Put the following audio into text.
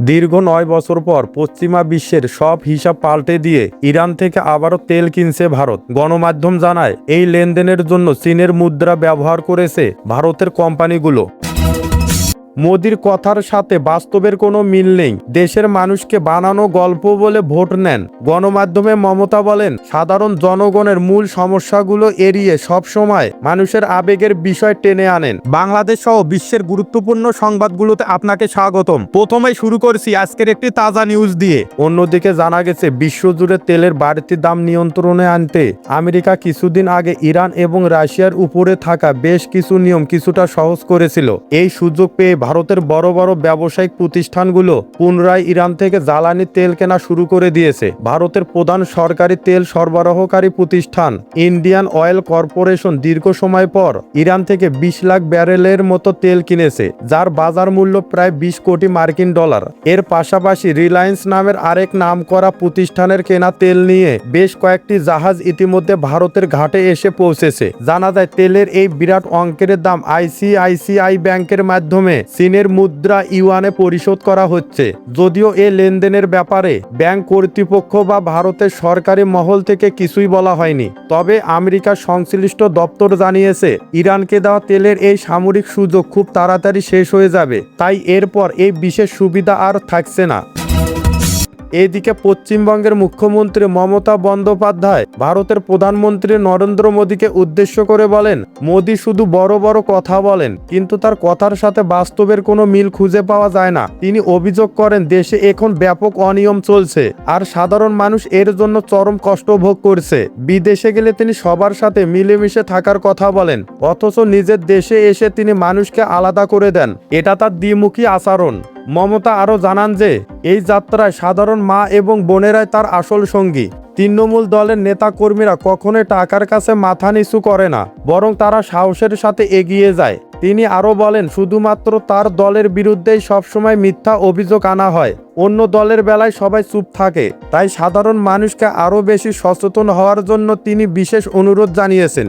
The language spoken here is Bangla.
দীর্ঘ ৯ বছর পর পশ্চিমা বিশ্বের সব হিসাব পাল্টে দিয়ে ইরান থেকে আবারও তেল কিনছে ভারত। গণমাধ্যম জানায়, এই লেনদেনের জন্য চীনের মুদ্রা ব্যবহার করেছে ভারতের কোম্পানিগুলো। মোদির কথার সাথে বাস্তবের কোনো মিল নেই। দেশের মানুষকে বানানো গল্প বলে ভোট নেন। গণমাধ্যমে মমতা বলেন, সাধারণ জনগণের মূল সমস্যাগুলো এড়িয়ে সবসময় মানুষের আবেগের বিষয় টেনে আনেন। বাংলাদেশ সহ বিশ্বের গুরুত্বপূর্ণ সংবাদগুলোতে আপনাকে স্বাগতম। প্রথমেই শুরু করছি আজকের একটি তাজা নিউজ দিয়ে। অন্যদিকে জানা গেছে, বিশ্বজুড়ে তেলের বাড়তি দাম নিয়ন্ত্রণে আনতে আমেরিকা কিছুদিন আগে ইরান এবং রাশিয়ার উপরে থাকা বেশ কিছু নিয়ম কিছুটা সহজ করেছিল। এই সুযোগ পেয়ে ভারতের বড় বড় ব্যবসায়িক প্রতিষ্ঠানগুলো পুনরায় ইরান থেকে জ্বালানি তেল কেনা শুরু করে দিয়েছে। ভারতের প্রধান সরকারি তেল সরবরাহকারী প্রতিষ্ঠান ইন্ডিয়ান অয়েল কর্পোরেশন দীর্ঘ সময় পর ইরান থেকে ২০ লাখ ব্যারেলের মতো তেল কিনেছে, যার বাজার মূল্য প্রায় ২০ কোটি মার্কিন ডলার। এর পাশাপাশি রিলায়েন্স নামের আরেক নামকরা প্রতিষ্ঠানের কেনা তেল নিয়ে বেশ কয়েকটি জাহাজ ইতিমধ্যে ভারতের ঘাটে এসে পৌঁছেছে। জানা যায়, তেলের এই বিরাট অঙ্কের দাম আইসিআইসিআই ব্যাংকের মাধ্যমে চীনের মুদ্রা ইউয়ানে পরিশোধ করা হচ্ছে। যদিও এ লেনদেনের ব্যাপারে ব্যাংক কর্তৃপক্ষ বা ভারতের সরকারি মহল থেকে কিছুই বলা হয়নি। তবে আমেরিকার সংশ্লিষ্ট দপ্তর জানিয়েছে, ইরানকে দেওয়া তেলের এই সামরিক সুযোগ খুব তাড়াতাড়ি শেষ হয়ে যাবে, তাই এরপর এই বিশেষ সুবিধা আর থাকছে না। এদিকে পশ্চিমবঙ্গের মুখ্যমন্ত্রী মমতা বন্দ্যোপাধ্যায় ভারতের প্রধানমন্ত্রী নরেন্দ্র মোদীকে উদ্দেশ্য করে বলেন, মোদী শুধু বড় বড় কথা বলেন, কিন্তু তার কথার সাথে বাস্তবের কোনো মিল খুঁজে পাওয়া যায় না। তিনি অভিযোগ করেন, দেশে এখন ব্যাপক অনিয়ম চলছে আর সাধারণ মানুষ এর জন্য চরম কষ্ট ভোগ করছে। বিদেশে গেলে তিনি সবার সাথে মিলেমিশে থাকার কথা বলেন, অথচ নিজের দেশে এসে তিনি মানুষকে আলাদা করে দেন। এটা তার দ্বিমুখী আচরণ। মমতা আরও জানান যে, এই যাত্রায় সাধারণ মা এবং বোনেরাই তার আসল সঙ্গী। তৃণমূল দলের নেতা কর্মীরা কখনোই টাকার কাছে মাথা নিচু করে না, বরং তারা সাহসের সাথে এগিয়ে যায়। তিনি আরও বলেন, শুধুমাত্র তার দলের বিরুদ্ধেই সবসময় মিথ্যা অভিযোগ আনা হয়, অন্য দলের বেলায় সবাই চুপ থাকে। তাই সাধারণ মানুষকে আরও বেশি সচেতন হওয়ার জন্য তিনি বিশেষ অনুরোধ জানিয়েছেন।